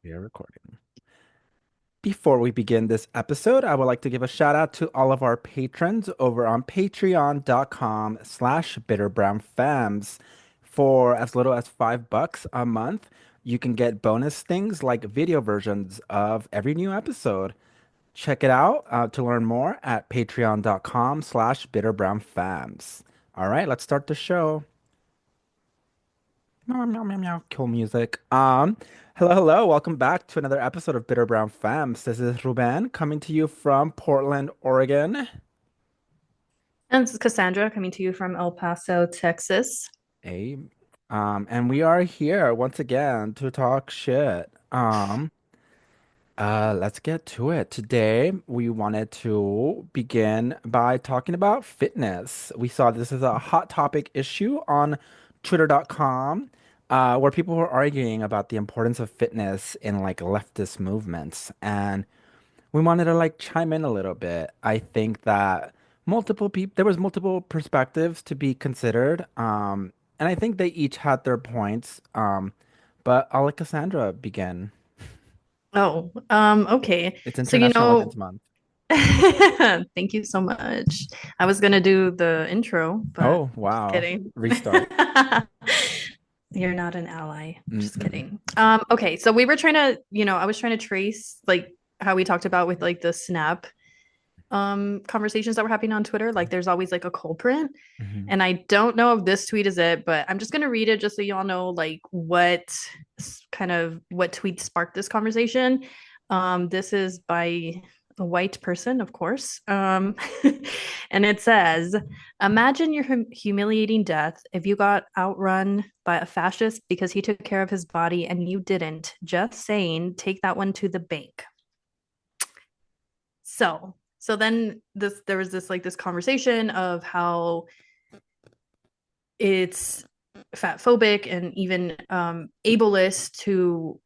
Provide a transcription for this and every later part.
We are recording. Before we begin this episode, I would like to give a shout out to all of our patrons over on patreon.com/bitterbrownfams. For as little as $5 a month, you can get bonus things like video versions of every new episode. Check it out to learn more at patreon.com/bitterbrownfams. All right, let's start the show. Meow, meow, meow, meow. Cool music. Hello, hello. Welcome back to another episode of Bitter Brown Femmes. This is Ruben coming to you from Portland, Oregon. And this is Cassandra coming to you from El Paso, Texas. Hey, and we are here once again to talk shit. Let's get to it. Today, we wanted to begin by talking about fitness. We saw this is a hot topic issue on Twitter.com, where people were arguing about the importance of fitness in like leftist movements. And we wanted to like chime in a little bit. I think that there was multiple perspectives to be considered. And I think they each had their points. But I'll let Cassandra begin. Okay. It's So, International Women's Month. thank you so much. I was gonna do the intro, but Oh, just wow. kidding. Restart. You're not an ally. Just Mm-mm. kidding. Okay. So we were trying to, I was trying to trace like how we talked about with like the snap conversations that were happening on Twitter. Like there's always like a culprit. Mhm. And I don't know if this tweet is it, but I'm just gonna read it just so y'all know like what tweet sparked this conversation. This is by a white person, of course. And it says, imagine your humiliating death if you got outrun by a fascist because he took care of his body and you didn't. Just saying, take that one to the bank. So then there was this conversation of how it's fat phobic and even ableist to,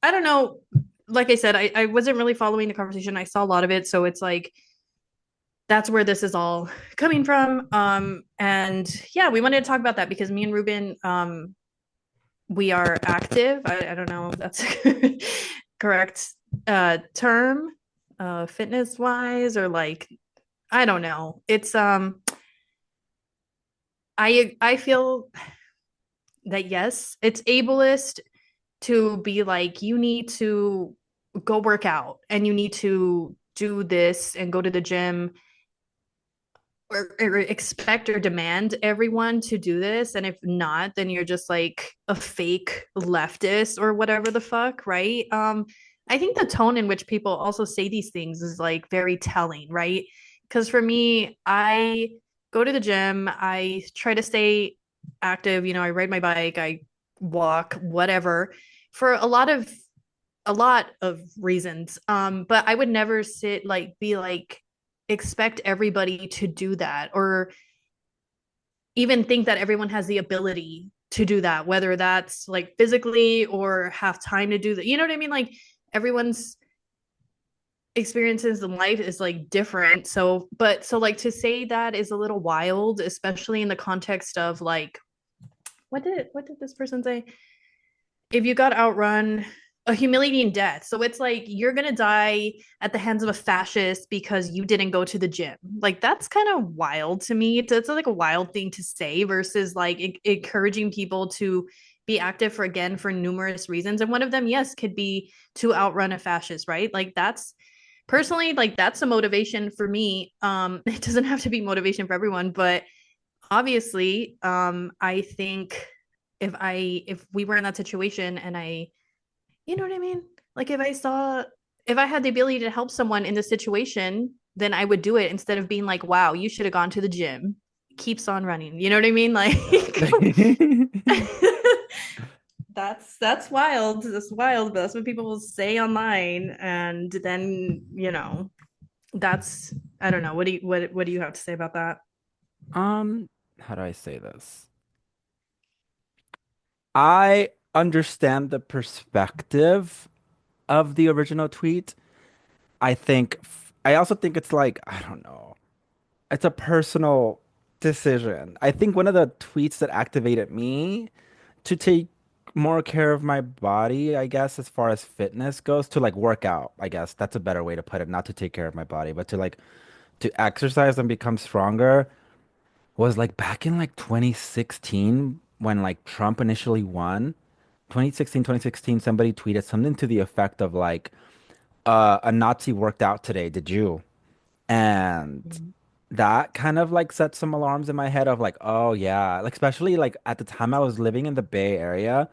I don't know, like I said, I wasn't really following the conversation. I saw a lot of it, so it's like that's where this is all coming from. And yeah, we wanted to talk about that because me and Ruben, we are active. I don't know if that's correct term, fitness wise, or like I don't know. It's I feel that yes, it's ableist to be like, you need to go work out and you need to do this and go to the gym, or expect or demand everyone to do this. And if not, then you're just like a fake leftist or whatever the fuck, right? I think the tone in which people also say these things is like very telling, right? Because for me, I go to the gym, I try to stay active, I ride my bike, I walk, whatever, for a lot of reasons. But I would never sit like be like expect everybody to do that or even think that everyone has the ability to do that, whether that's like physically or have time to do that. You know what I mean? Like everyone's experiences in life is like different. So like to say that is a little wild, especially in the context of like what did this person say? If you got outrun, a humiliating death. So it's like you're gonna die at the hands of a fascist because you didn't go to the gym. Like that's kind of wild to me. It's like a wild thing to say versus like encouraging people to be active for numerous reasons. And one of them, yes, could be to outrun a fascist, right? Like that's personally like that's a motivation for me. It doesn't have to be motivation for everyone, but obviously, I think if we were in that situation and you know what I mean? Like if I had the ability to help someone in this situation, then I would do it instead of being like, wow, you should have gone to the gym. Keeps on running. You know what I mean? Like that's wild. That's wild, but that's what people will say online. And then, that's I don't know. What do you have to say about that? Um, how do I say this? I understand the perspective of the original tweet. I also think it's like, I don't know. It's a personal decision. I think one of the tweets that activated me to take more care of my body, I guess, as far as fitness goes, to like work out. I guess that's a better way to put it. Not to take care of my body, but to like to exercise and become stronger was like back in like 2016 when like Trump initially won. 2016, somebody tweeted something to the effect of like, a Nazi worked out today, did you? And that kind of like set some alarms in my head of like, oh yeah, like especially like at the time I was living in the Bay Area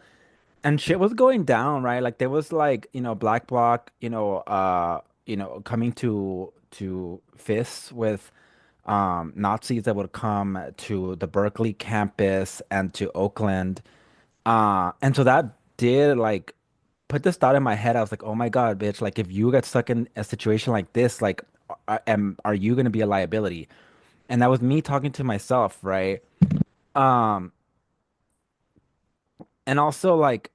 and shit was going down, right? Like there was like, Black Bloc, coming to fists with Nazis that would come to the Berkeley campus and to Oakland. And so that did like put this thought in my head. I was like, oh my God, bitch, like if you get stuck in a situation like this, like are you gonna be a liability? And that was me talking to myself, right? Um, and also like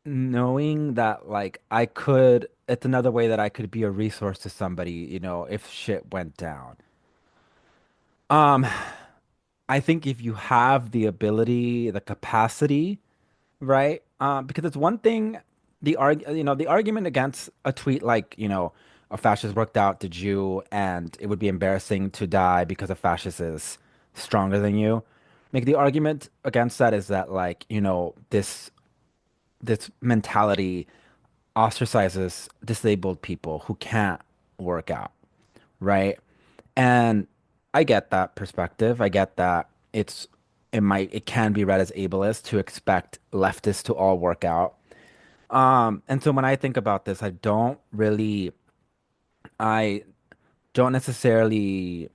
knowing that like it's another way that I could be a resource to somebody, if shit went down. Um, I think if you have the ability, the capacity, right? Because it's one thing the argument against a tweet like, a fascist worked out, did you? And it would be embarrassing to die because a fascist is stronger than you. Like the argument against that is that like, this mentality ostracizes disabled people who can't work out, right? And I get that perspective. I get that it can be read as ableist to expect leftists to all work out. And so when I think about this, I don't necessarily,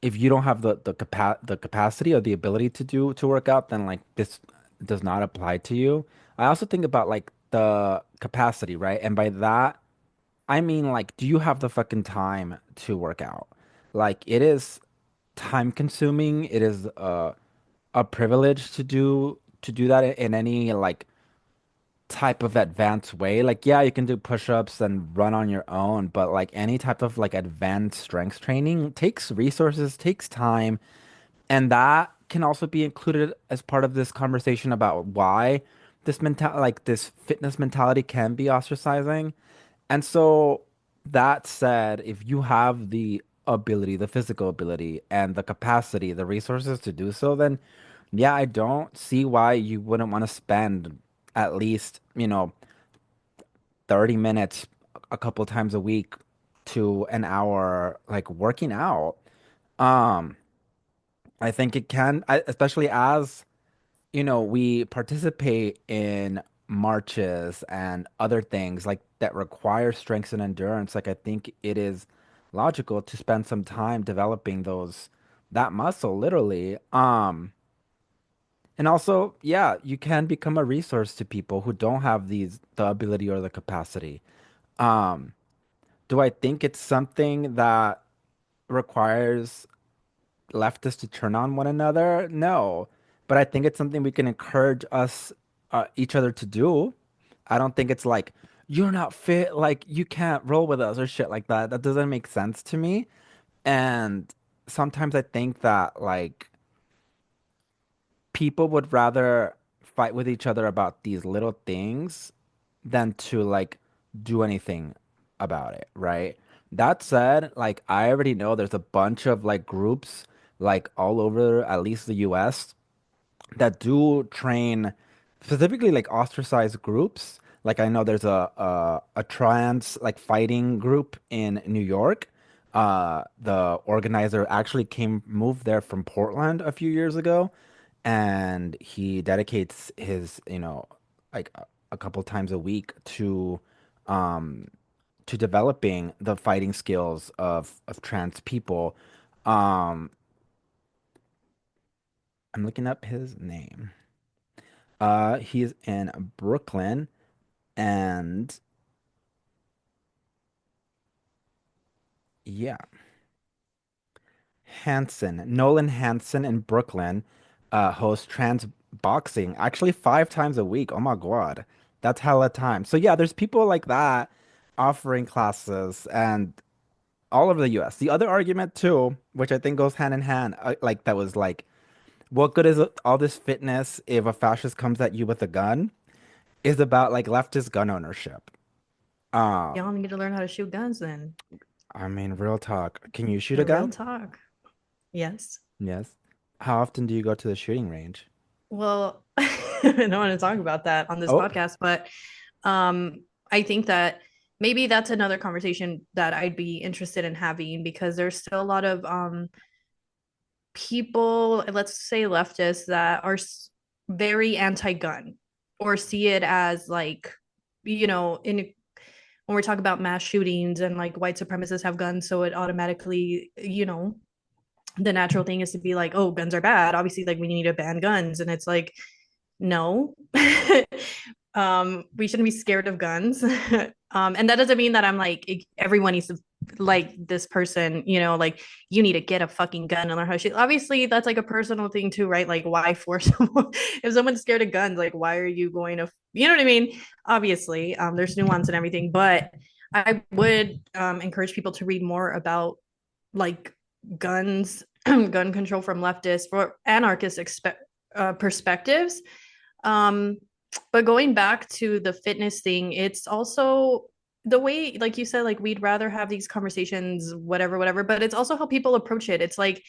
if you don't have the capacity or the ability to work out, then like this does not apply to you. I also think about like the capacity, right? And by that, I mean like, do you have the fucking time to work out? Like it is time consuming. It is a privilege to do that in any like type of advanced way. Like, yeah, you can do push-ups and run on your own, but like any type of like advanced strength training takes resources, takes time, and that can also be included as part of this conversation about why this fitness mentality can be ostracizing. And so that said, if you have the ability, the physical ability and the capacity, the resources to do so, then yeah, I don't see why you wouldn't want to spend at least, 30 minutes a couple times a week to an hour like working out. Um, I think it can, especially as we participate in marches and other things like that require strength and endurance. Like I think it is logical to spend some time developing that muscle, literally. And also, yeah, you can become a resource to people who don't have the ability or the capacity. Um, do I think it's something that requires leftists to turn on one another? No, but I think it's something we can encourage each other to do. I don't think it's like you're not fit, like you can't roll with us or shit like that. That doesn't make sense to me. And sometimes I think that like people would rather fight with each other about these little things than to like do anything about it, right? That said, like I already know there's a bunch of like groups like all over at least the US that do train specifically like ostracized groups. Like I know there's a trans like fighting group in New York. The organizer actually moved there from Portland a few years ago, and he dedicates his, like a couple times a week um to developing the fighting skills of trans people. Um, I'm looking up his name. He's in Brooklyn, and yeah, Nolan Hansen in Brooklyn, hosts trans boxing actually 5 times a week. Oh my God, that's hella time. So yeah, there's people like that offering classes and all over the US. The other argument too, which I think goes hand in hand, like that was like what good is all this fitness if a fascist comes at you with a gun? Is about like leftist gun ownership. Y'all Um, need to learn how to shoot guns then. I mean, real talk. Can you shoot a A real gun? talk. Yes. Yes. How often do you go to the shooting range? Well, I don't want to talk about that on this Oh, podcast, but I think that maybe that's another conversation that I'd be interested in having because there's still a lot of people, let's say leftists, that are very anti-gun or see it as like, in when we're talking about mass shootings and like white supremacists have guns, so it automatically, the natural thing is to be like, oh, guns are bad. Obviously, like we need to ban guns, and it's like, no. We shouldn't be scared of guns. And that doesn't mean that I'm like everyone needs to like this person, like you need to get a fucking gun and learn how to shoot. Obviously, that's like a personal thing too, right? Like, why force someone if someone's scared of guns? Like, why are you going to, you know what I mean? Obviously, there's nuance and everything, but I would encourage people to read more about like guns, gun control from leftist or anarchist perspectives. Um, but going back to the fitness thing, it's also the way, like you said, like we'd rather have these conversations, whatever, whatever, but it's also how people approach it. It's like,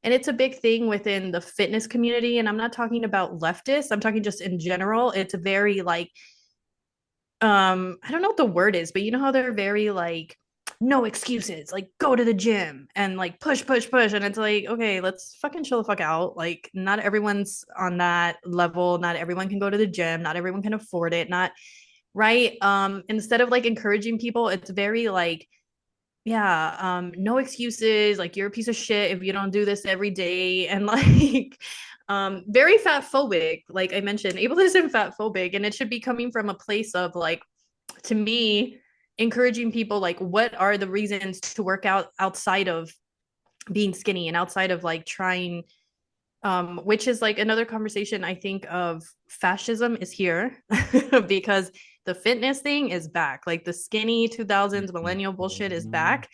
and it's a big thing within the fitness community. And I'm not talking about leftists, I'm talking just in general. It's very like, I don't know what the word is, but you know how they're very like no excuses, like go to the gym and like push, push, push. And it's like, okay, let's fucking chill the fuck out. Like, not everyone's on that level. Not everyone can go to the gym. Not everyone can afford it. Not right. Instead of like encouraging people, it's very like, yeah, no excuses, like you're a piece of shit if you don't do this every day. And like very fat phobic, like I mentioned, ableism fat phobic, and it should be coming from a place of like, to me, encouraging people like what are the reasons to work out outside of being skinny and outside of like trying, which is like another conversation I think of. Fascism is here because the fitness thing is back. Like the skinny 2000s millennial bullshit is back.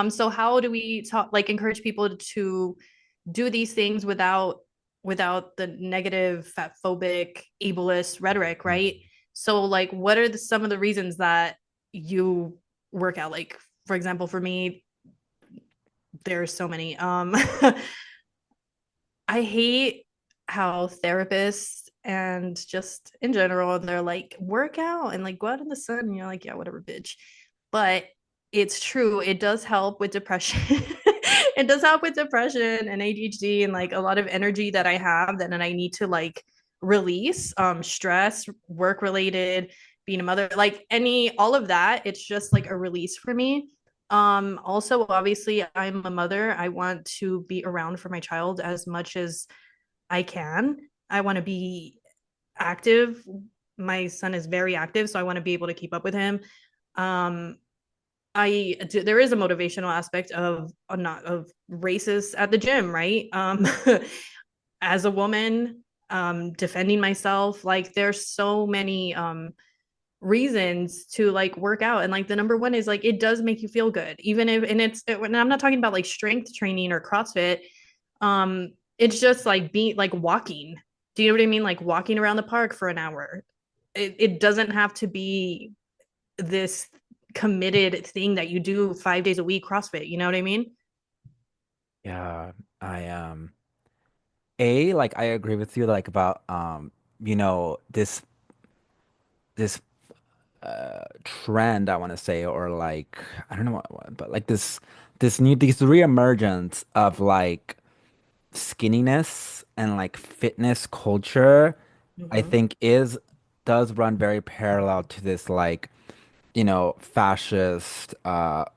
So how do we talk, like encourage people to do these things without the negative fat phobic ableist rhetoric, right? So like what are some of the reasons that you work out? Like for example, for me, there's so many. I hate how therapists and just in general, they're like, work out and like go out in the sun. And you're like, yeah, whatever, bitch. But it's true. It does help with depression. It does help with depression and ADHD and like a lot of energy that I have that and I need to like release, stress, work related, being a mother, like any, all of that. It's just like a release for me. Also obviously I'm a mother. I want to be around for my child as much as I can. I want to be active. My son is very active, so I want to be able to keep up with him. um there is a motivational aspect of not of races at the gym, right? As a woman, defending myself, like there's so many reasons to like work out, and like the number one is like it does make you feel good, even if, and I'm not talking about like strength training or CrossFit. It's just like being like walking. Do you know what I mean? Like walking around the park for an hour. It doesn't have to be this committed thing that you do 5 days a week CrossFit, you know what I mean? yeah. I like I agree with you like about this trend I want to say or like I don't know but like this reemergence of like skinniness and like fitness culture I Mm-hmm. think is does run very parallel to this like fascist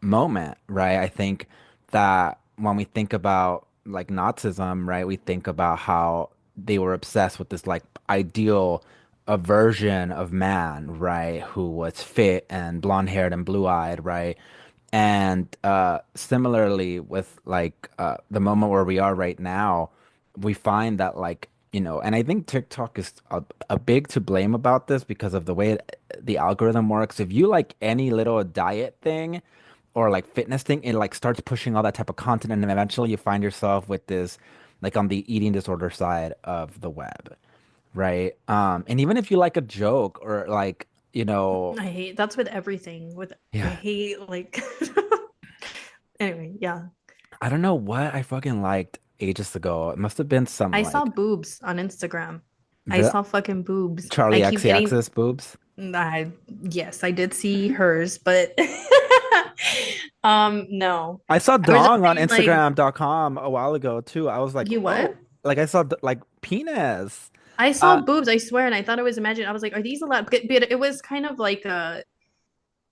moment, right? I think that when we think about like Nazism, right, we think about how they were obsessed with this like ideal a version of man, right, who was fit and blonde-haired and blue-eyed, right? And similarly with like the moment where we are right now, we find that like, and I think TikTok is a big to blame about this because of the way the algorithm works. If you like any little diet thing or like fitness thing, it like starts pushing all that type of content, and then eventually you find yourself with this. like on the eating disorder side of the web, right? And even if you like a joke or like, you know, I hate that's with everything. With I yeah, hate like anyway, yeah. I don't know what I fucking liked ages ago. It must have been some I saw like boobs on Instagram. I the saw fucking boobs. I Charlie keep getting X boobs. I yes, I did see hers, but no. I saw I was just dong on saying like Instagram.com a while ago too. I was like, you oh, what? like I saw like penis. I saw Uh, boobs, I swear, and I thought it was imagined. I was like, are these allowed? But it was kind of like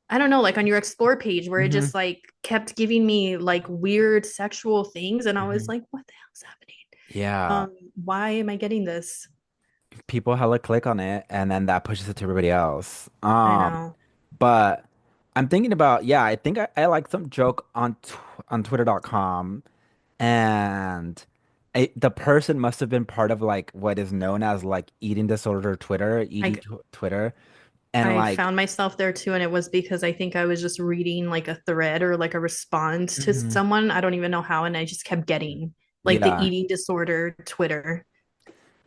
I don't know, like on your explore page where it hmm just like kept giving me like weird sexual things, and I was hmm like, what the hell's happening? Yeah, Why am I getting this? people hella click on it, and then that pushes it to everybody else. I know. But I'm thinking about, yeah, I think I like some joke on on Twitter.com, and the person must have been part of like what is known as like eating disorder Twitter, I Twitter, and I like, found myself there too, and it was because I think I was just reading like a thread or like a response to mhm, someone. I don't even know how, and I just kept getting like the yeah, eating disorder Twitter.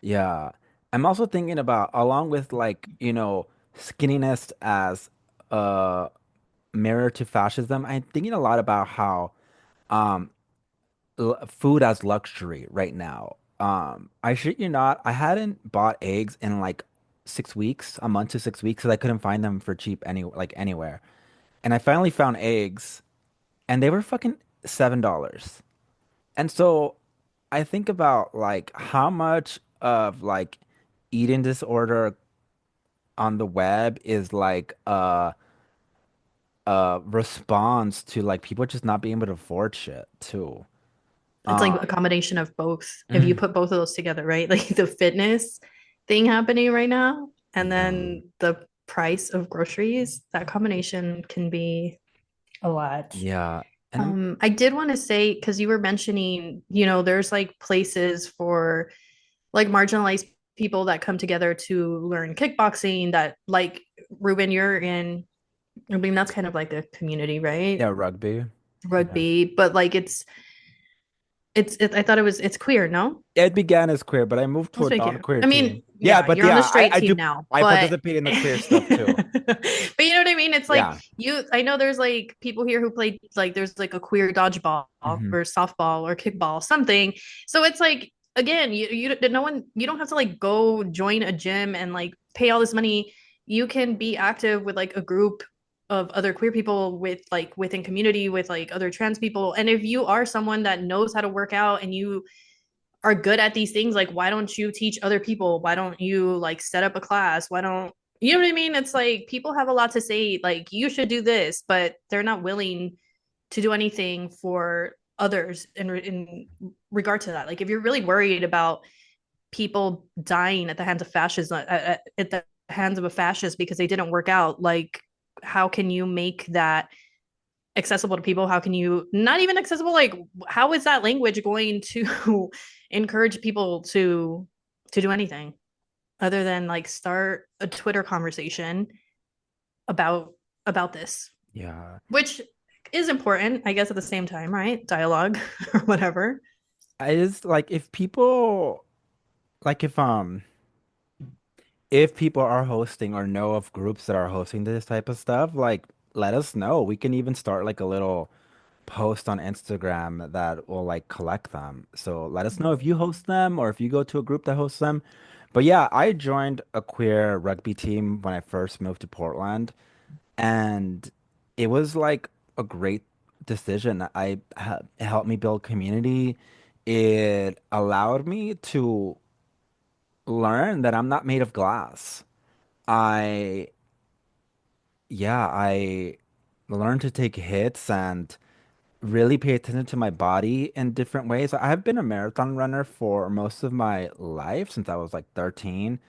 yeah. I'm also thinking about along with like, skinniness as a mirror to fascism. I'm thinking a lot about how um food as luxury right now. I shit you not, I hadn't bought eggs in like 6 weeks, a month to 6 weeks, because I couldn't find them for cheap anywhere. And I finally found eggs, and they were fucking $7. And so I think about like how much of like eating disorder on the web is like a response to like people just not being able to afford shit too. It's like a Um, combination of both. If you mm, put both of those together, right? Like the fitness thing happening right now, and yeah, then the price of groceries, that combination can be a lot. yeah, and I'm I did want to say, because you were mentioning, there's like places for like marginalized people that come together to learn kickboxing that like Ruben, you're in. I mean, that's kind of like a community, right? yeah, rugby. Yeah. Rugby, but like I thought it's queer, no? It began as queer, but I moved to Let's a make it. non-queer I mean, team. Yeah, yeah, but you're on the yeah, straight I team do now, I but participate in the queer stuff too. but you know what I mean? It's like Yeah. I know there's like people here who play like there's like a queer dodgeball or hmm softball or kickball, something. So it's like again, no one you don't have to like go join a gym and like pay all this money. You can be active with like a group of other queer people with like within community with like other trans people. And if you are someone that knows how to work out and you are good at these things, like why don't you teach other people? Why don't you like set up a class? Why don't you know what I mean? It's like people have a lot to say, like you should do this, but they're not willing to do anything for others in regard to that. Like if you're really worried about people dying at the hands of fascists at the hands of a fascist because they didn't work out, like how can you make that accessible to people? How can you not even accessible? Like, how is that language going to encourage people to do anything other than like start a Twitter conversation about this, Yeah. which is important, I guess, at the same time, right? Dialogue or whatever. I just like if people like if people are hosting or know of groups that are hosting this type of stuff, like let us know. We can even start like a little post on Instagram that will like collect them. So let us know if you host them or if you go to a group that hosts them. But yeah, I joined a queer rugby team when I first moved to Portland, and it was like a great decision. It helped me build community. It allowed me to learn that I'm not made of glass. I, yeah, I learned to take hits and really pay attention to my body in different ways. I've been a marathon runner for most of my life since I was like 13.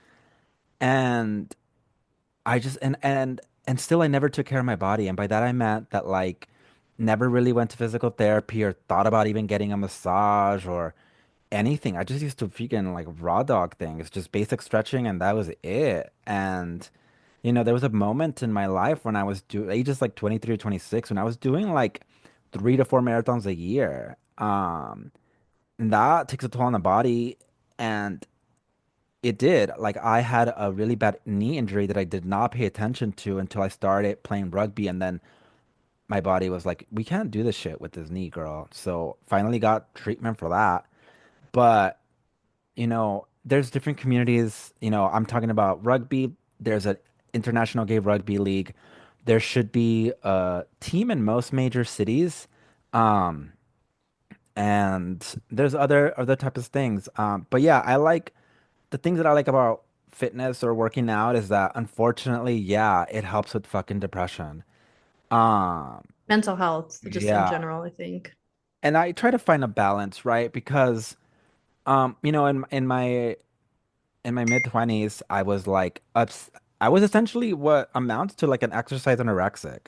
And I just and still I never took care of my body. And by that I meant that like never really went to physical therapy or thought about even getting a massage or anything. I just used to freaking like raw dog things, just basic stretching, and that was it. And there was a moment in my life when I was ages like 23 or 26 when I was doing like 3 to 4 marathons a year. And that takes a toll on the body. And it did. Like I had a really bad knee injury that I did not pay attention to until I started playing rugby. And then my body was like, we can't do this shit with this knee, girl. So finally got treatment for that. But, there's different communities. I'm talking about rugby. There's an international gay rugby league. There should be a team in most major cities. Um, and there's other types of things. But yeah, the things that I like about fitness or working out is that unfortunately, yeah, it helps with fucking depression. Um, Mental health, just in yeah. general, I think. And I try to find a balance, right? Because in my mid 20s, I was essentially what amounts to like an exercise anorexic.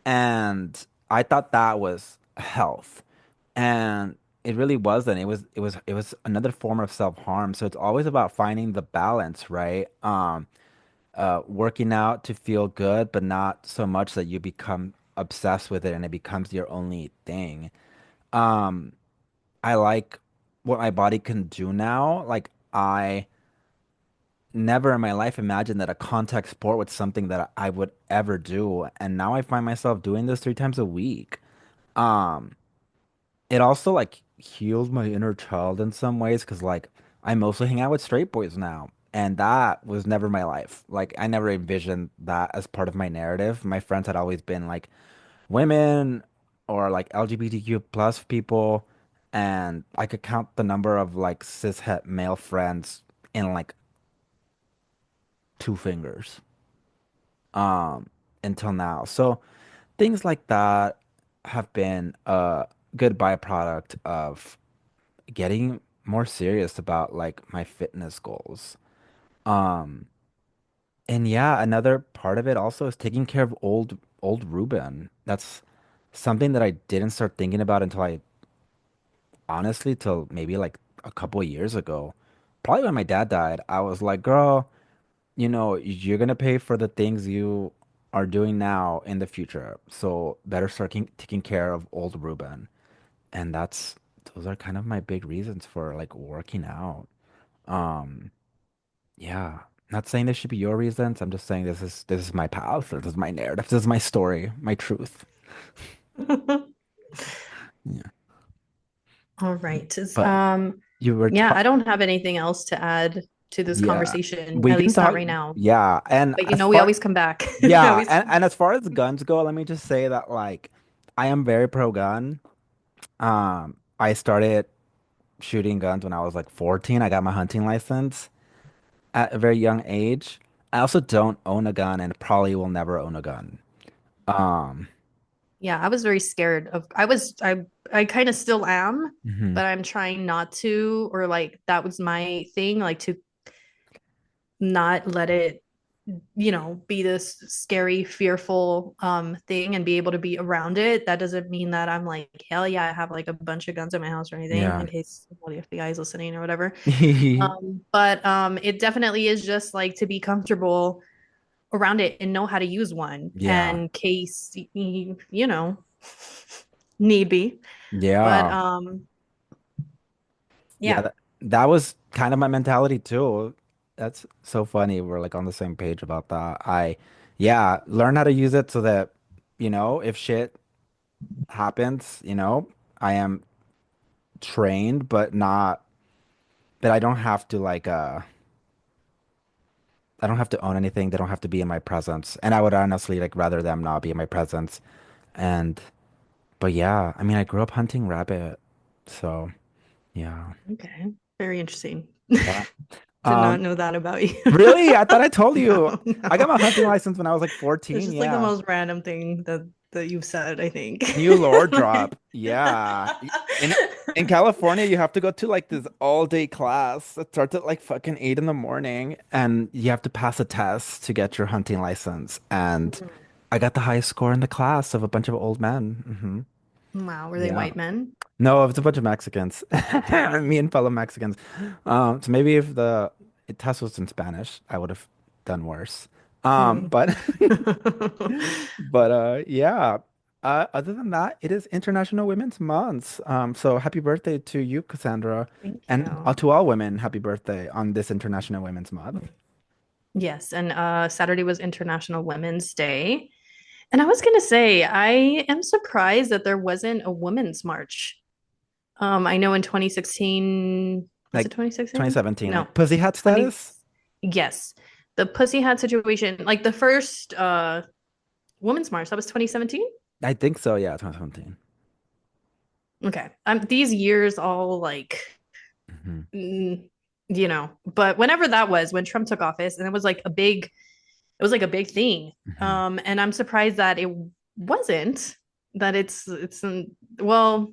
And I thought that was health. And it really wasn't. It was another form of self-harm. So it's always about finding the balance, right? Working out to feel good, but not so much that you become obsessed with it and it becomes your only thing. Um, I like what my body can do now. Like I never in my life imagined that a contact sport was something that I would ever do. And now I find myself doing this 3 times a week. Um, it also like healed my inner child in some ways because like I mostly hang out with straight boys now. And that was never my life. Like I never envisioned that as part of my narrative. My friends had always been like women or like LGBTQ plus people. And I could count the number of like cishet male friends in like 2 fingers um until now. So things like that have been a good byproduct of getting more serious about like my fitness goals. Um, and yeah, another part of it also is taking care of old Ruben. That's something that I didn't start thinking about until till maybe like a couple of years ago. Probably when my dad died, I was like, girl, you're gonna pay for the things you are doing now in the future. So better start taking care of old Ruben. And those are kind of my big reasons for like working out. Um, yeah. Not saying this should be your reasons. I'm just saying this is my path. This is my narrative. This is my story, my truth. Yeah. All right. But you were Yeah, I talking. don't have anything else to add to this Yeah. conversation, We at can least not talk. right now. Yeah. And But as we far always come back. We yeah, always and as far as guns go, let me just say that like I am very pro gun. I started shooting guns when I was like 14. I got my hunting license at a very young age. I also don't own a gun and probably will never own a gun. Um, Yeah, I was very scared of I kind of still am, mhm. but I'm trying not to, or like that was my thing, like to not let it, be this scary, fearful thing and be able to be around it. That doesn't mean that I'm like, hell yeah, I have like a bunch of guns in my house or anything Yeah. in case all the FBI is listening or whatever. But it definitely is just like to be comfortable around it and know how to use one Yeah. in case need be. But Yeah. Yeah, yeah. that was kind of my mentality too. That's so funny. We're like on the same page about that. Yeah, learn how to use it so that, if shit happens, I am trained, but not that I don't have to like, I don't have to own anything. They don't have to be in my presence. And I would honestly like rather them not be in my presence. And, but yeah, I mean, I grew up hunting rabbit. So yeah. Okay, very interesting. Yeah. Did not Um, know that about you. Really? I thought I told you. No, I got no. my hunting license when I was like It's 14. just like the Yeah. most random thing that you've said, I think. New lore drop. Yeah. In California, you have to go to like this all-day class that starts at like fucking 8 in the morning, and you have to pass a test to get your hunting license. And I got the highest score in the class of a bunch of old men. Wow, were they Yeah. white men? No, it was a bunch of Mexicans. Me and fellow Mexicans. So maybe if the test was in Spanish, I would have done worse. Hmm. But but yeah. Other than that, it is International Women's Month. So happy birthday to you, Cassandra, Thank and you. to all women, happy birthday on this International Women's Month. Yes, and Saturday was International Women's Day. And I was gonna say, I am surprised that there wasn't a women's march. I know in 2016, was it Like 2016? 2017, No, like Pussy Hat 20, status. yes. The Pussy Hat situation, like the first women's march, that was 2017. I think so, yeah, 2017. Okay. These years all like Hmm. but whenever that was, when Trump took office, and it was like a big thing. Hmm. And I'm surprised that it wasn't that well,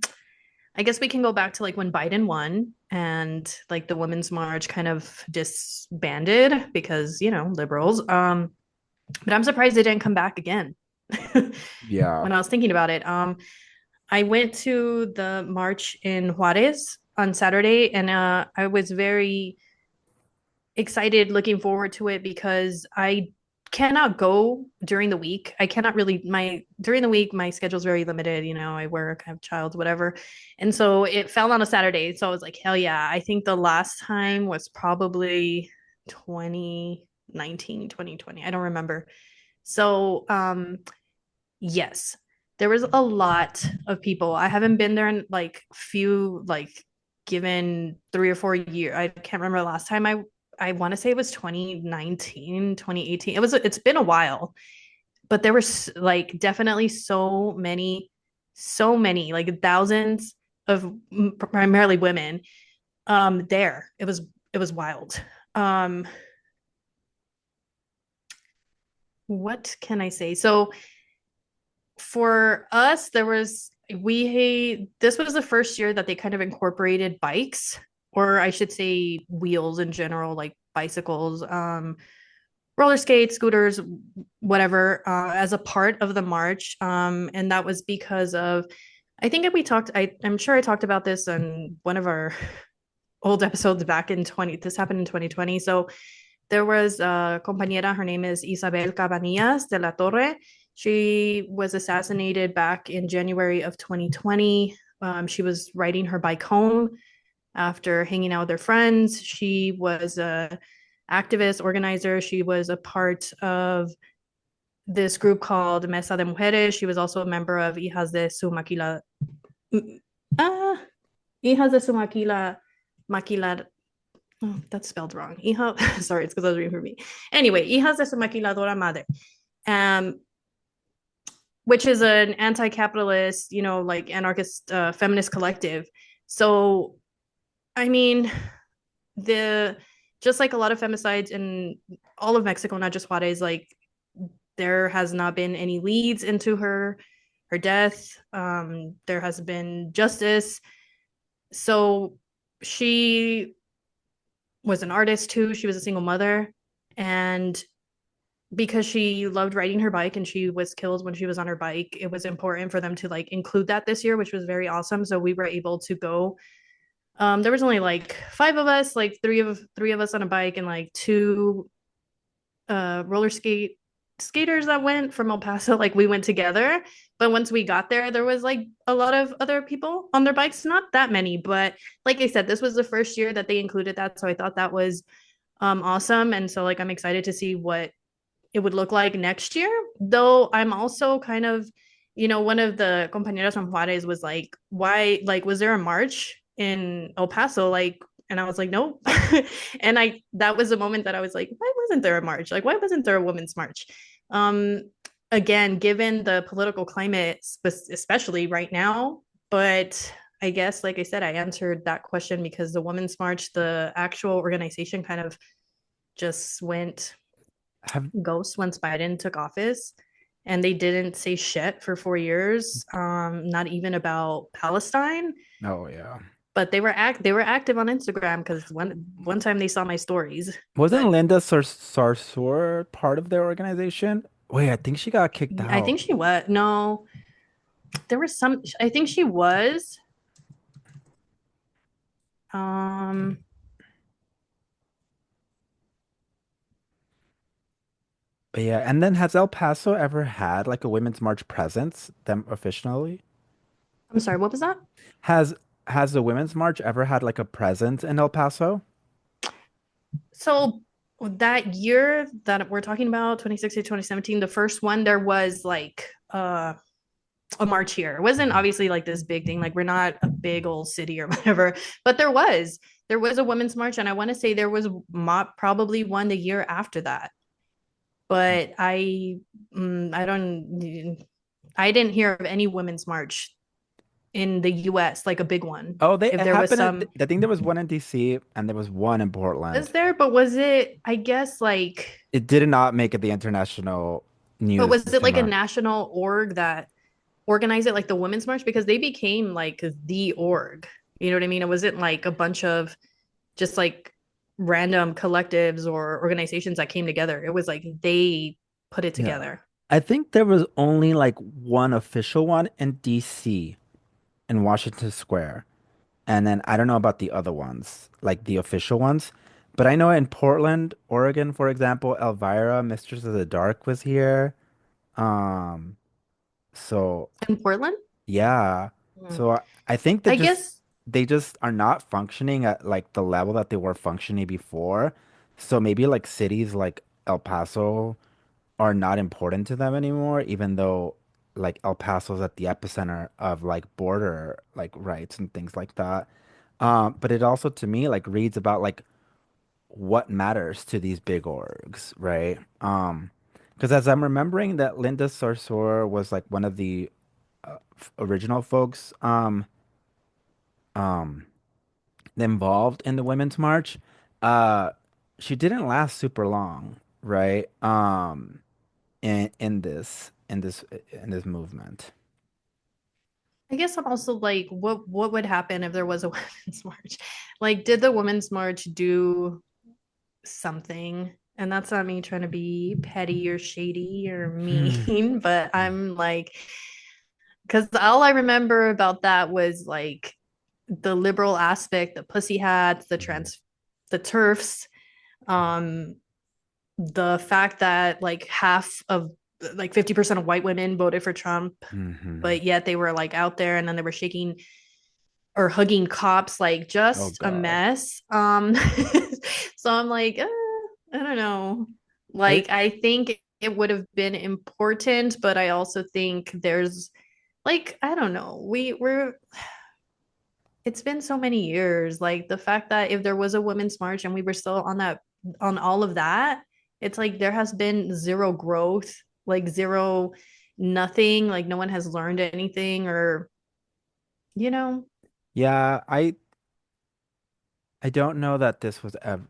I guess we can go back to like when Biden won and like the Women's March kind of disbanded because, liberals. But I'm surprised it didn't come back again. Yeah. When I was thinking about it, I went to the march in Juarez on Saturday, and I was very excited, looking forward to it because I cannot go during the week. I cannot really my during the week my schedule's very limited, I work, I have child, whatever. And so it fell on a Saturday. So I was like, hell yeah. I think the last time was probably 2019, 2020. I don't remember. So yes, there was a lot of people. I haven't been there in like few like given 3 or 4 years. I can't remember the last time I want to say it was 2019, 2018. It's been a while, but there was like definitely so many like thousands of primarily women there. It was wild. Um what can I say? So for us, this was the first year that they kind of incorporated bikes, or I should say wheels in general, like bicycles, roller skates, scooters, whatever, as a part of the march. And that was because of, I think I'm sure I talked about this on one of our old episodes back in 20, this happened in 2020. So there was a compañera, her name is Isabel Cabanillas de la Torre. She was assassinated back in January of 2020. She was riding her bike home after hanging out with her friends. She was a activist organizer. She was a part of this group called Mesa de Mujeres. She was also a member of Hijas de su Maquila. Uh, Hijas de su Maquila. Oh, that's spelled wrong. Hija, sorry, it's because I was reading for me. Anyway, Hijas de su Maquiladora Madre, um, which is an anti-capitalist, like anarchist feminist collective. So, I mean, the just like a lot of femicides in all of Mexico, not just Juarez, like there has not been any leads into her death. There has been justice. So she was an artist too. She was a single mother, and because she loved riding her bike and she was killed when she was on her bike, it was important for them to like include that this year, which was very awesome. So we were able to go. There was only like five of us, like three of us on a bike and like two roller skaters that went from El Paso. Like we went together, but once we got there, there was like a lot of other people on their bikes. Not that many, but like I said, this was the first year that they included that, so I thought that was awesome. And so like I'm excited to see what it would look like next year. Though I'm also kind of, one of the compañeras from Juarez was like, why, like, was there a march in El Paso? Like, and I was like, nope. And that was a moment that I was like, why wasn't there a march? Like, why wasn't there a women's march? Um, Again, given the political climate, especially right now, but I guess, like I said, I answered that question because the Women's March, the actual organization kind of just went Have ghost once Biden took office, and they didn't say shit for 4 years, not even about Palestine. Oh yeah. But they were active on Instagram because one time they saw my stories. Wasn't But Linda Sarsour part of their organization? Wait, I think she got kicked I out. think she was no, there was some. I think she was. Um, But yeah, and then has El Paso ever had like a Women's March presence, them officially? I'm sorry, what was that? Has has the Women's March ever had like a presence in El Paso? So that year that we're talking about, 2016, 2017, the first one, there was like a march here. It wasn't Mhm. obviously like this big thing. Like we're not a big old city or whatever, but there was a women's march, and I want to say there was probably one the year after that. But I don't I didn't hear of any women's march in the US, like a big one. Oh, they If it there was happened some, I think there was one in DC and there was one in was Portland. there, but was it, I guess, like, It did not make it the international but news was this it time like a around. national org that organized it, like the women's march? Because they became like the org. You know what I mean? It wasn't like a bunch of just like random collectives or organizations that came together. It was like they put it Yeah. together. I think there was only like one official one in DC in Washington Square. And then I don't know about the other ones, like the official ones. But I know in Portland, Oregon, for example, Elvira, Mistress of the Dark was here. Um, so In Portland? yeah. Hmm. So I think that I just guess they just are not functioning at like the level that they were functioning before. So maybe like cities like El Paso are not important to them anymore, even though like El Paso's at the epicenter of like border like rights and things like that. But it also to me like reads about like what matters to these big orgs, right? Because as I'm remembering that Linda Sarsour was like one of the original folks um involved in the Women's March, uh she didn't last super long, right? In this movement. I guess I'm also like, what would happen if there was a women's march? Like, did the women's march do something? And that's not me trying to be petty or shady or Hmm. mean, but I'm like, because all I remember about that was like the liberal aspect, the pussy hats, the turfs, um, the fact that like half of like 50% of white women voted for Trump, Hmm. but yet they were like out there and then they were shaking or hugging cops, like Oh just a God. mess. So I'm like, I don't know. I Like, I think it would have been important, but I also think there's like, I don't know. It's been so many years. Like the fact that if there was a women's march and we were still on all of that, it's like there has been zero growth, like zero nothing, like no one has learned anything or, you know, yeah, I don't know that this was ever,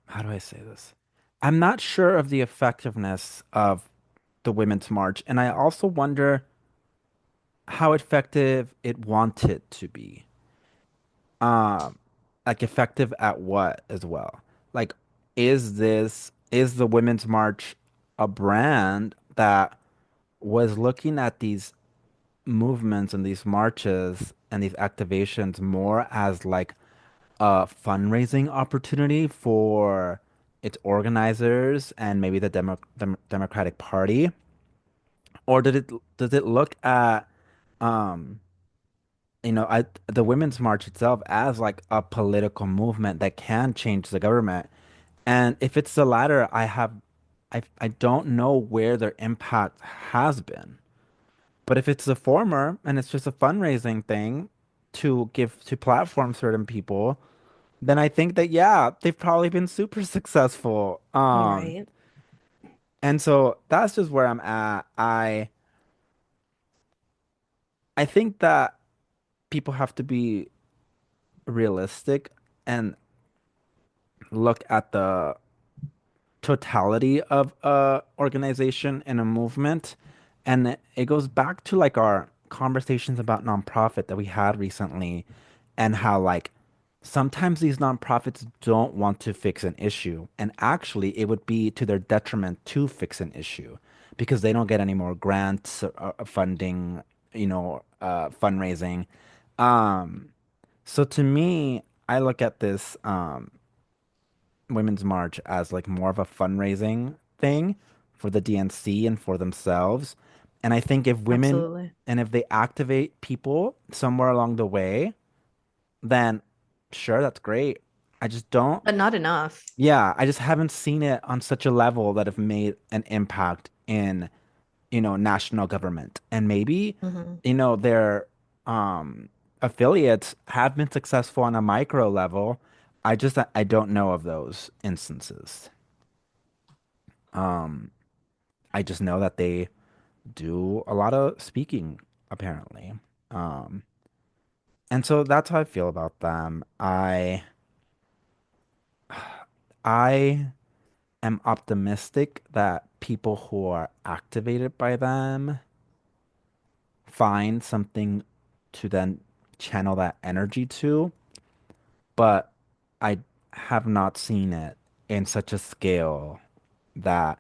how do I say this? I'm not sure of the effectiveness of the Women's March, and I also wonder how effective it wanted to be. Um, like effective at what as well? Like, is the Women's March a brand that was looking at these movements and these marches and these activations more as like a fundraising opportunity for its organizers and maybe the Democratic Party? Or does it look at um the Women's March itself as like a political movement that can change the government? And if it's the latter, I don't know where their impact has been. But if it's the former and it's just a fundraising thing to give to platform certain people, then I think that yeah, they've probably been super successful. right. And so that's just where I'm at. I think that people have to be realistic and look at the totality of a organization and a movement. And it goes back to like our conversations about nonprofit that we had recently and how like sometimes these nonprofits don't want to fix an issue. And actually it would be to their detriment to fix an issue because they don't get any more grants or funding, fundraising. Um, so to me, I look at this Women's March as like more of a fundraising. thing for the DNC and for themselves. And I think if women Absolutely. and if they activate people somewhere along the way, then sure, that's great. I just don't, But not enough. yeah, I just haven't seen it on such a level that have made an impact in, national government. And maybe, Hmm. their affiliates have been successful on a micro level. I don't know of those instances. Um, I just know that they do a lot of speaking, apparently. Um, and so that's how I feel about them. I am optimistic that people who are activated by them find something to then channel that energy to, but I have not seen it in such a scale that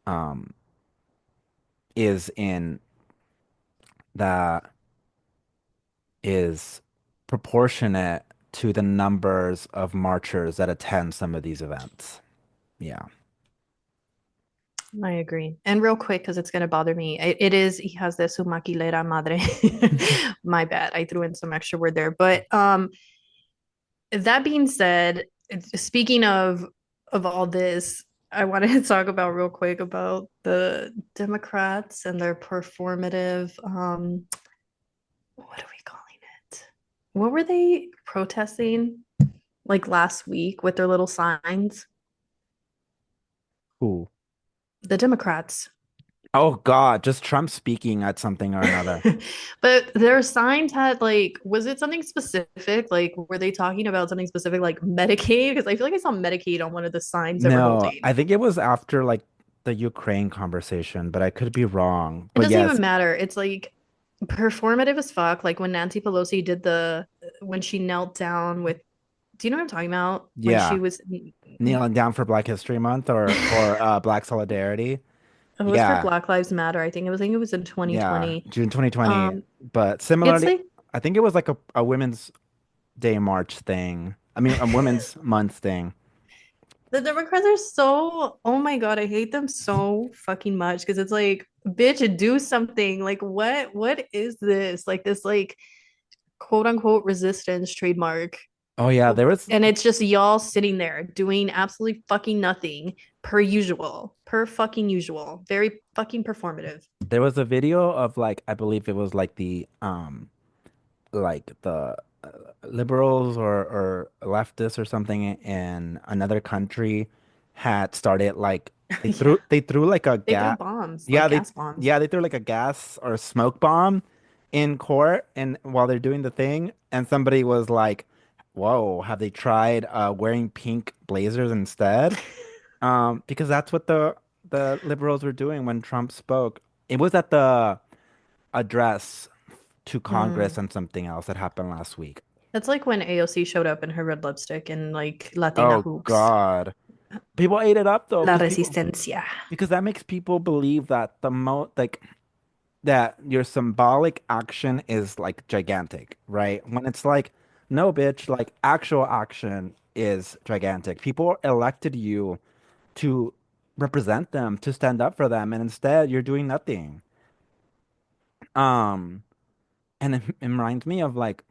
um is in that is proportionate to the numbers of marchers that attend some of these events. Yeah. I agree. And real quick, because it's gonna bother me, it is he has the su maquilera madre. My bad. I threw in some extra word there. But that being said, speaking of all this, I wanted to talk about real quick about the Democrats and their performative what are we calling it? What were they protesting like last week with their little signs? Cool. The Democrats. Oh God, just Trump speaking at something or another. But their signs had like, was it something specific? Like, were they talking about something specific like Medicaid? Because I feel like I saw Medicaid on one of the signs that were No, holding. I think it was after like the Ukraine conversation, but I could be wrong. It But doesn't yes, even matter. It's like performative as fuck. Like when Nancy Pelosi did when she knelt down with, do you know what I'm talking about? When she yeah, was, kneeling down for Black History Month or Black Solidarity. it was for Yeah, Black Lives Matter. I think it was in yeah, 2020. June 2020. Um, But it's similarly, like I think it was like a Women's Day March thing. I mean, a Women's Month thing. the Democrats are so, oh my God, I hate them so fucking much because it's like, bitch, do something. Like, what is this? Like this, like quote unquote resistance trademark. Oh yeah, And it's just y'all sitting there doing absolutely fucking nothing per usual, per fucking usual. Very fucking performative. there was a video of like I believe it was like the liberals or leftists or something in another country had started like Yeah. they threw like a They threw gas bombs, like yeah gas bombs. they threw like a gas or a smoke bomb in court and while they're doing the thing and somebody was like, whoa, have they tried wearing pink blazers instead? Because that's what the liberals were doing when Trump spoke. It was at the address to Congress Mm. and something else that happened last week. That's like when AOC showed up in her red lipstick and like Latina Oh hooks. God. People ate it up though, La resistencia. because that makes people believe that that your symbolic action is like gigantic, right? When it's like, no, bitch, like actual action is gigantic. People elected you to represent them, to stand up for them, and instead you're doing nothing. Um, and it reminds me of like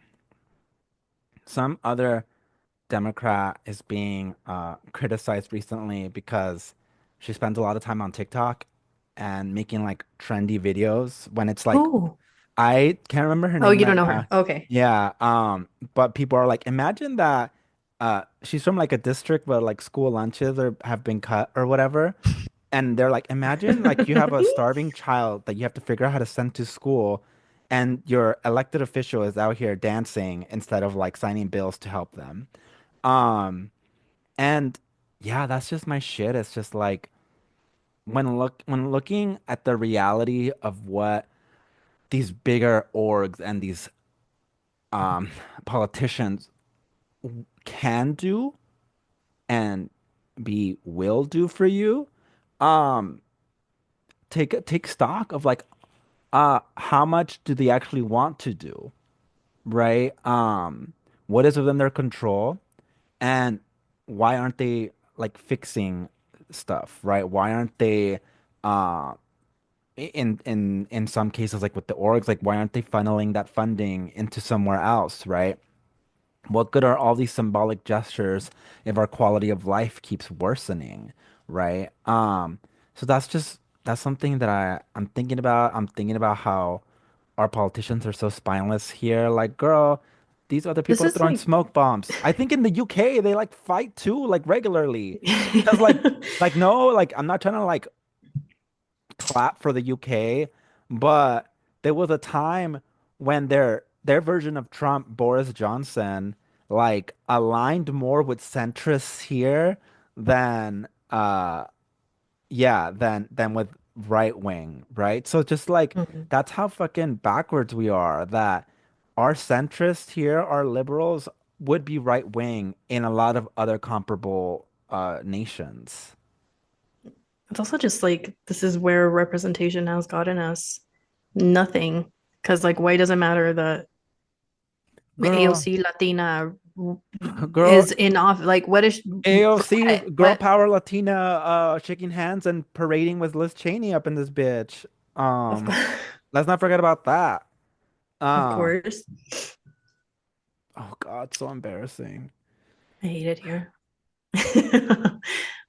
some other Democrat is being criticized recently because she spends a lot of time on TikTok and making like trendy videos when it's like Who? I can't remember her Oh, name you don't right know now. her. Okay. Yeah, but people are like, imagine that she's from like a district where like school lunches or have been cut or whatever. And they're like, imagine like you have a starving child that you have to figure out how to send to school, and your elected official is out here dancing instead of like signing bills to help them. Um, and yeah, that's just my shit. It's just like when looking at the reality of what these bigger orgs and these um politicians can do and be will do for you, um, take stock of like how much do they actually want to do, right? What is within their control and why aren't they like fixing stuff, right? Why aren't they uh in some cases like with the orgs, like why aren't they funneling that funding into somewhere else, right? What good are all these symbolic gestures if our quality of life keeps worsening, right? So that's something that I'm thinking about. I'm thinking about how our politicians are so spineless here. Like, girl, these other This people are is throwing like smoke bombs. I think in the UK they like fight too, like regularly. Cause like no, like I'm not trying to like clap for the UK, but there was a time when their version of Trump, Boris Johnson, like aligned more with centrists here than than with right wing, right? So just like Mhm. that's how fucking backwards we are, that our centrists here, our liberals would be right wing in a lot of other comparable nations. It's also just like this is where representation has gotten us nothing. Because like why does it matter that Girl, AOC Latina girl, is in off like what is for AOC, what? girl What power Latina, shaking hands and parading with Liz Cheney up in this bitch. of Um, course let's not forget about that. of Uh, course. oh God, so embarrassing. I hate it here. Good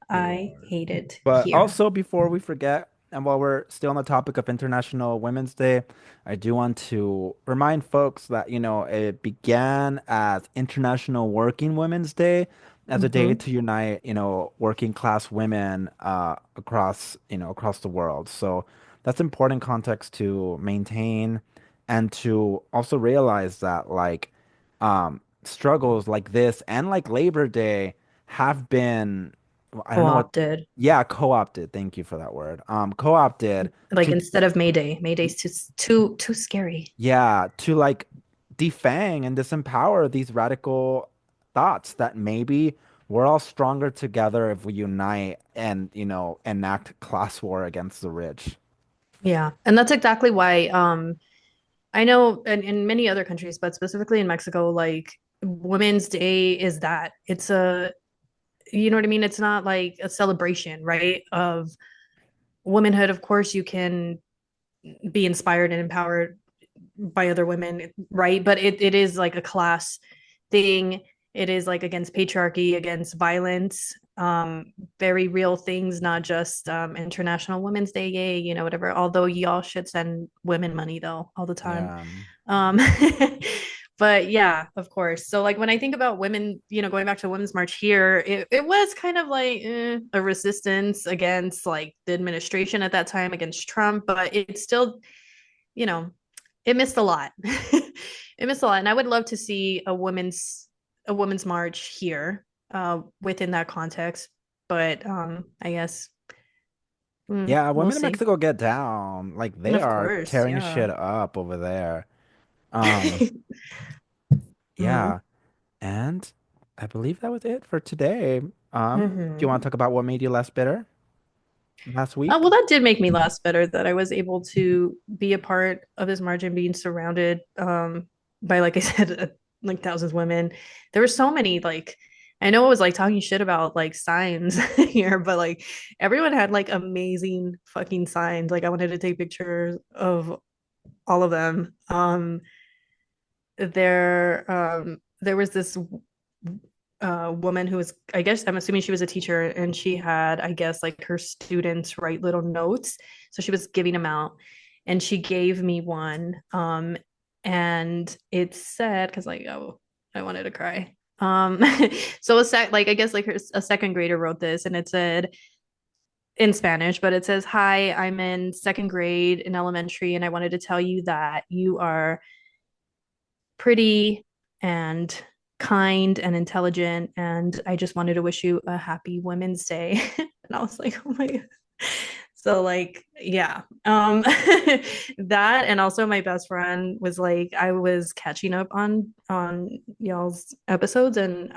I Lord. hate it But here. also, before we forget, and while we're still on the topic of International Women's Day, I do want to remind folks that, it began as International Working Women's Day as a day Hmm. to unite, working class women across the world. So that's important context to maintain and to also realize that struggles like this and like Labor Day have been, I don't know what. Co-opted. Yeah, co-opted. Thank you for that word. Co-opted Like to, instead of Mayday, Mayday's too scary. yeah, to like defang and disempower these radical thoughts that maybe we're all stronger together if we unite and, enact class war against the rich. Yeah. And that's exactly why I know in many other countries, but specifically in Mexico, like Women's Day is that. It's a you know what I mean? It's not like a celebration, right? Of womanhood. Of course, you can be inspired and empowered by other women, right? But it is like a class thing. It is like against patriarchy, against violence, very real things, not just International Women's Day, yay, whatever. Although y'all should send women money though all the time. Yeah. Um, but yeah, of course. So like when I think about women, going back to Women's March here, it was kind of like a resistance against like the administration at that time, against Trump, but it's still, you know, it missed a lot. It missed a lot. And I would love to see a women's march here within that context. But I guess Yeah, we'll women in see. Mexico get down. Like they Of are course, tearing yeah. shit up over there. Um, Mm-hmm. yeah. And I believe that was it for today. Do you want to Mm-hmm. talk about what made you less bitter last week? Well, that did make me last better that I was able to be a part of this margin, being surrounded by, like I said, like thousands of women. There were so many, like, I know it was like talking shit about like signs here, but like everyone had like amazing fucking signs. Like I wanted to take pictures of all of them. There was this woman who was, I guess I'm assuming she was a teacher, and she had, I guess, like her students write little notes, so she was giving them out, and she gave me one, and it said, because like, oh, I wanted to cry. So like I guess like a second grader wrote this, and it said in Spanish, but it says, "Hi, I'm in second grade in elementary, and I wanted to tell you that you are pretty and kind and intelligent, and I just wanted to wish you a happy Women's Day." And I was like, oh my God. So like, yeah. That, and also my best friend was like, I was catching up on y'all's episodes, and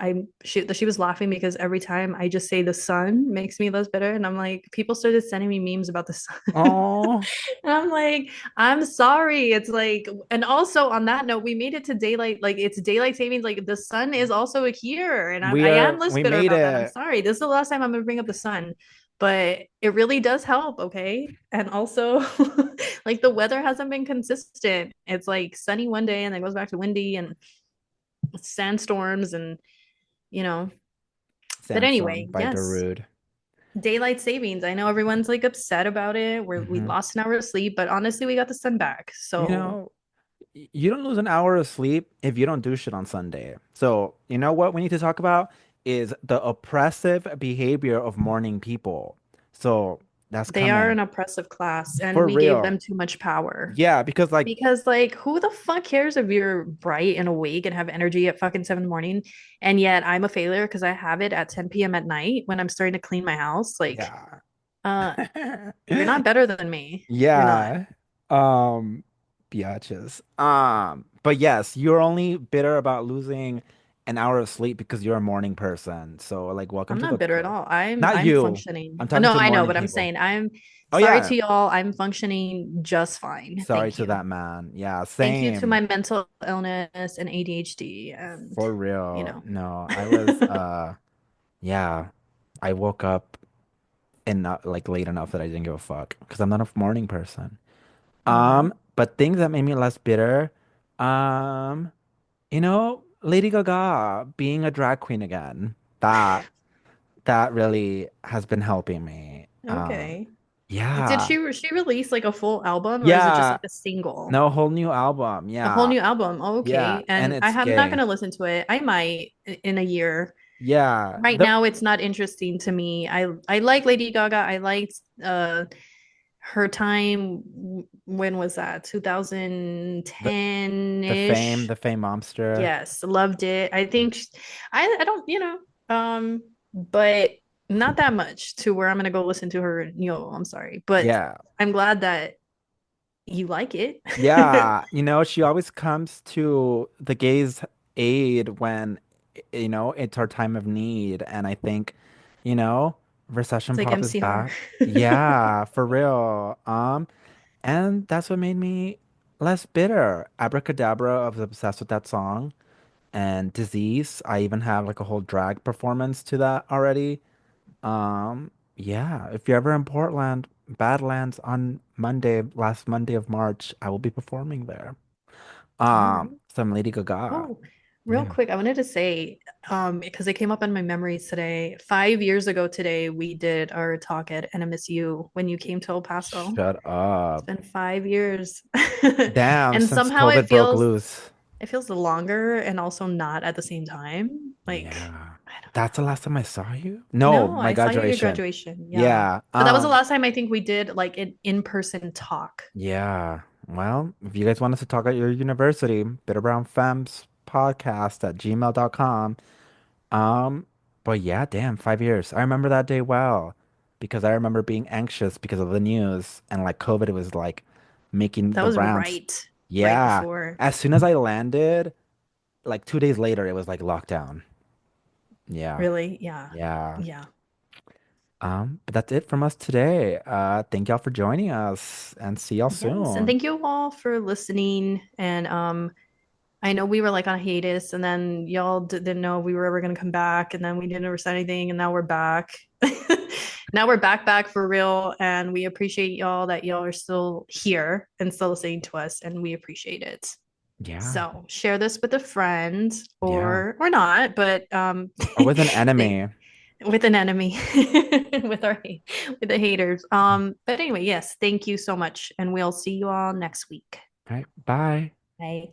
she was laughing because every time I just say the sun makes me less bitter, and I'm like, people started sending me memes about the sun. Oh, And I'm like, I'm sorry. It's like, and also on that note, we made it to daylight, like it's daylight savings. Like the sun is also here, and I am less we bitter made about that. I'm it. sorry. This is the last time I'm gonna bring up the sun. but it really does help, okay? And also, like the weather hasn't been consistent. It's like sunny one day and then goes back to windy and sandstorms and you know. But Sandstorm anyway, by yes, Darude. daylight savings. I know everyone's like upset about it. We Hmm. lost an hour of sleep, but honestly, we got the sun back. You So know, you don't lose an hour of sleep if you don't do shit on Sunday. So, you know what we need to talk about is the oppressive behavior of morning people. So, that's they are coming an oppressive class, and for we gave them real. too much power. Yeah, because like, Because like who the fuck cares if you're bright and awake and have energy at fucking 7 in the morning and yet I'm a failure because I have it at 10 p.m. at night when I'm starting to clean my house. Like, yeah. uh, you're not better than me. You're not. Yeah. Um, biatches. But yes, you're only bitter about losing an hour of sleep because you're a morning person. So like, welcome I'm to the not bitter at club. all. I'm Not I'm you. functioning. I'm talking No, to I know, morning but I'm people. saying I'm Oh sorry yeah. to y'all. I'm functioning just fine. Sorry Thank to you. that man. Yeah, Thank you to same. my mental illness and ADHD and For you real. know. No, I was yeah. I woke up and not like late enough that I didn't give a fuck because I'm not a morning person. Mhm. But things that made me less bitter, um, Lady Gaga being a drag queen again. That really has been helping me. Okay. Did Yeah. she release like a full album or is it just Yeah. like a single? No, whole new album. A whole Yeah. new album. Oh, Yeah. okay. And And it's I'm not gay. gonna listen to it. I might in a year. Yeah. Right now, it's not interesting to me. I like Lady Gaga. I liked her time. When was that? The 2010-ish. the fame monster. Yes, loved it. I think I don't, but not that much to where I'm gonna go listen to her. I'm sorry, but Yeah. I'm glad that you like it. Yeah, she always comes to the gays' aid when, it's our time of need. And I think, you know, recession It's like pop is MCR. back. Yeah, for real. And that's what made me less bitter. Abracadabra, I was obsessed with that song. And Disease, I even have like a whole drag performance to that already. Yeah, if you're ever in Portland, Badlands on Monday, last Monday of March, I will be performing there. All right. Some Lady Gaga. Oh, real Yeah. quick, I wanted to say, because it came up in my memories today. 5 years ago today, we did our talk at NMSU when you came to El Paso. Shut It's up. been 5 years. Damn, And since somehow COVID broke loose. it feels longer and also not at the same time. Like, Yeah. I don't That's the know. last time I saw you? No, No, my I saw you at your graduation. graduation. Yeah. Yeah. But that was the last time I think we did like an in-person talk. Yeah. Well, if you guys want us to talk at your university, bitterbrownfemmes podcast at gmail.com. Um, but yeah, damn, 5 years. I remember that day well because I remember being anxious because of the news and like COVID was like making That the was rounds. right Yeah. before. As soon as I landed, like 2 days later, it was like lockdown. Yeah. Really? Yeah. Yeah. Yeah. But that's it from us today. Thank y'all for joining us and see y'all Yes, and soon. thank you all for listening. And I know we were like on hiatus, and then y'all didn't know we were ever gonna come back, and then we didn't ever say anything, and now we're back. Now we're back for real, and we appreciate y'all that y'all are still here and still listening to us, and we appreciate it. Yeah. So share this with a friend Yeah. or not, but Or with an they, enemy. with an enemy, with our with the haters. But anyway, yes, thank you so much, and we'll see you all next week. All right. Bye. Bye.